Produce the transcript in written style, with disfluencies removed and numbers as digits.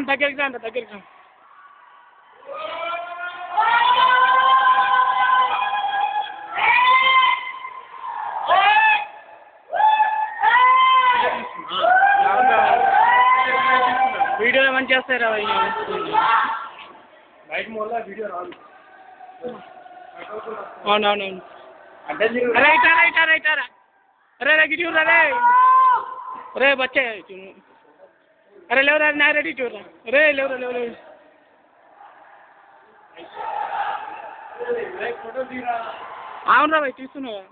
దగ్గరికి రా దగ్గరికి రా. వీడియోలో మంచిగా వస్తాయి రా. బయట మళ్ళీ వీడియో రాదు. అవునవునవును. రైటా రైటా రైటారా. अरे रे गिरी रे अरे बच्चे अरे ले रे ना रेडी चोर अरे ले అవును రా భాయ్ తీస్తున్నావా.